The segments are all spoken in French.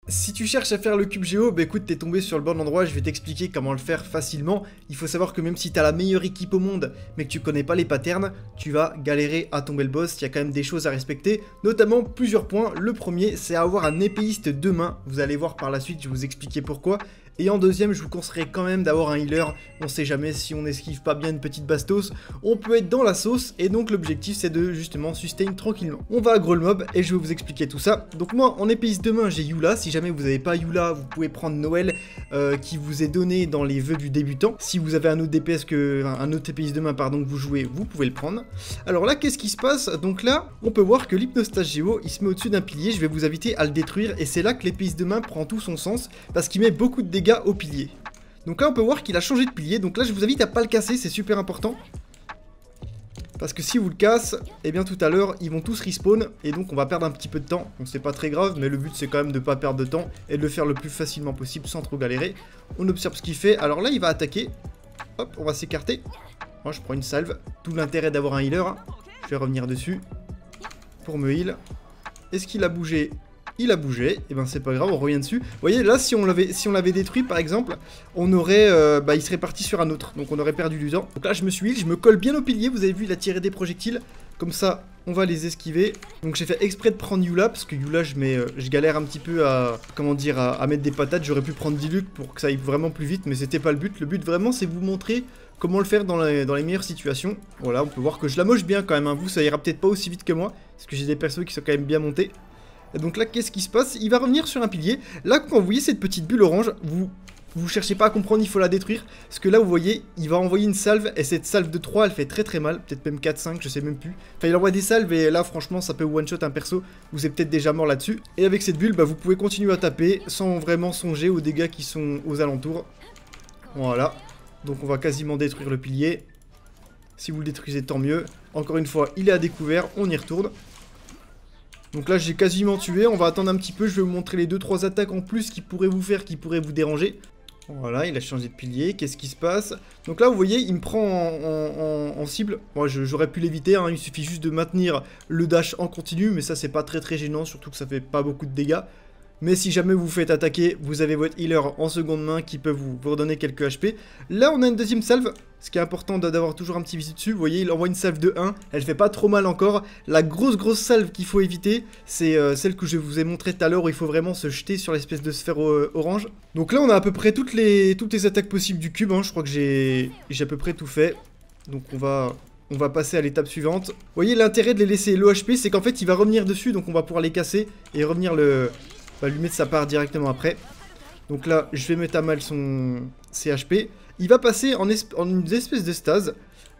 Si tu cherches à faire le cube géo, bah écoute, t'es tombé sur le bon endroit, je vais t'expliquer comment le faire facilement. Il faut savoir que même si t'as la meilleure équipe au monde, mais que tu connais pas les patterns, tu vas galérer à tomber le boss, il y a quand même des choses à respecter, notamment plusieurs points. Le premier, c'est avoir un épéiste de main, vous allez voir par la suite, je vais vous expliquer pourquoi. Et en deuxième, je vous conseillerais quand même d'avoir un healer, on sait jamais si on esquive pas bien une petite bastos, on peut être dans la sauce, et donc l'objectif c'est de justement sustain tranquillement. On va aggro le mob, et je vais vous expliquer tout ça. Donc moi, en épéiste de main, j'ai Eula, si jamais vous n'avez pas Eula, vous pouvez prendre Noël, qui vous est donné dans les vœux du débutant. Si vous avez un autre DPS un autre épéiste de main, pardon, que vous jouez, vous pouvez le prendre. Alors là, qu'est-ce qui se passe? Donc là, on peut voir que l'hypnostage géo, il se met au-dessus d'un pilier, je vais vous inviter à le détruire, et c'est là que l'épéiste de main prend tout son sens, parce qu'il met beaucoup de dégâts au pilier. Donc là on peut voir qu'il a changé de pilier, donc là je vous invite à pas le casser, c'est super important. Parce que si vous le casse, eh bien tout à l'heure ils vont tous respawn, et donc on va perdre un petit peu de temps. Donc c'est pas très grave, mais le but c'est quand même de pas perdre de temps, et de le faire le plus facilement possible sans trop galérer. On observe ce qu'il fait, alors là il va attaquer, hop on va s'écarter. Moi je prends une salve, tout l'intérêt d'avoir un healer, hein. Je vais revenir dessus, pour me heal. Est-ce qu'il a bougé ? Il a bougé, et ben c'est pas grave, on revient dessus. Vous voyez, là, si on l'avait détruit, par exemple, on aurait, il serait parti sur un autre, donc on aurait perdu du temps. Donc là, je me suis heal, je me colle bien au pilier, vous avez vu, il a tiré des projectiles, comme ça, on va les esquiver. Donc j'ai fait exprès de prendre Eula, parce que Eula, je galère un petit peu à, comment dire, à mettre des patates. J'aurais pu prendre Diluc pour que ça aille vraiment plus vite, mais c'était pas le but. Le but, vraiment, c'est vous montrer comment le faire dans les meilleures situations. Voilà, on peut voir que je la moche bien quand même, hein. Vous, ça ira peut-être pas aussi vite que moi, parce que j'ai des persos qui sont quand même bien montés. Et donc là, qu'est-ce qui se passe? Il va revenir sur un pilier. Là, quand vous voyez cette petite bulle orange, vous cherchez pas à comprendre, il faut la détruire. Parce que là, vous voyez, il va envoyer une salve. Et cette salve de 3, elle fait très très mal. Peut-être même 4-5, je sais même plus. Enfin, il envoie des salves et là, franchement, ça peut one-shot un perso. Vous êtes peut-être déjà mort là-dessus. Et avec cette bulle, bah, vous pouvez continuer à taper sans vraiment songer aux dégâts qui sont aux alentours. Voilà. Donc on va quasiment détruire le pilier. Si vous le détruisez, tant mieux. Encore une fois, il est à découvert. On y retourne. Donc là j'ai quasiment tué, on va attendre un petit peu, je vais vous montrer les 2-3 attaques en plus qui pourraient vous faire, qui pourraient vous déranger. Voilà, il a changé de pilier, qu'est-ce qui se passe? Donc là vous voyez, il me prend en cible. Moi j'aurais pu l'éviter, hein. Il suffit juste de maintenir le dash en continu, mais ça c'est pas très gênant, surtout que ça fait pas beaucoup de dégâts. Mais si jamais vous faites attaquer, vous avez votre healer en seconde main qui peut vous redonner quelques HP. Là, on a une deuxième salve. Ce qui est important d'avoir toujours un petit visu dessus. Vous voyez, il envoie une salve de 1. Elle fait pas trop mal encore. La grosse salve qu'il faut éviter, c'est celle que je vous ai montré tout à l'heure où il faut vraiment se jeter sur l'espèce de sphère orange. Donc là, on a à peu près toutes les attaques possibles du cube, hein. Je crois que j'ai à peu près tout fait. Donc on va passer à l'étape suivante. Vous voyez, l'intérêt de les laisser low HP, c'est qu'en fait, il va revenir dessus. Donc on va pouvoir les casser et revenir va lui mettre sa part directement après. Donc là, je vais mettre à mal ses HP. Il va passer en une espèce de stase.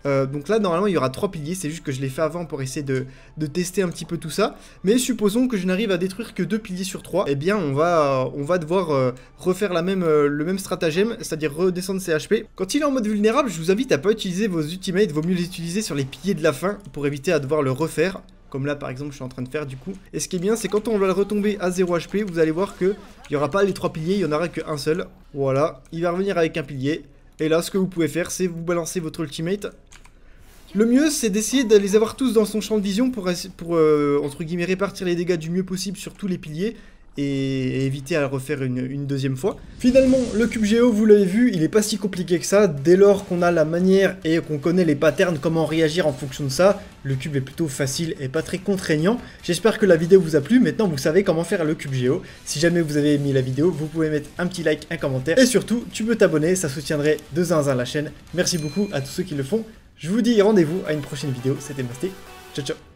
Donc là, normalement, il y aura 3 piliers. C'est juste que je l'ai fait avant pour essayer de tester un petit peu tout ça. Mais supposons que je n'arrive à détruire que 2 piliers sur 3. Eh bien, on va devoir refaire le même stratagème, c'est-à-dire redescendre ses HP. Quand il est en mode vulnérable, je vous invite à pas utiliser vos ultimates. Vaut mieux les utiliser sur les piliers de la fin pour éviter à devoir le refaire. Comme là par exemple je suis en train de faire du coup. Et ce qui est bien c'est quand on va le retomber à 0 HP, vous allez voir que il n'y aura pas les 3 piliers, il n'y en aura qu'un seul. Voilà, il va revenir avec un pilier. Et là ce que vous pouvez faire c'est vous balancer votre ultimate. Le mieux c'est d'essayer de les avoir tous dans son champ de vision pour entre guillemets répartir les dégâts du mieux possible sur tous les piliers. Et éviter à le refaire une deuxième fois. Finalement, le cube géo, vous l'avez vu, il est pas si compliqué que ça. Dès lors qu'on a la manière et qu'on connaît les patterns, comment réagir en fonction de ça, le cube est plutôt facile et pas très contraignant. J'espère que la vidéo vous a plu. Maintenant, vous savez comment faire le cube géo. Si jamais vous avez aimé la vidéo, vous pouvez mettre un petit like, un commentaire. Et surtout, tu peux t'abonner, ça soutiendrait de zinzin la chaîne. Merci beaucoup à tous ceux qui le font. Je vous dis rendez-vous à une prochaine vidéo. C'était Masté. Ciao, ciao.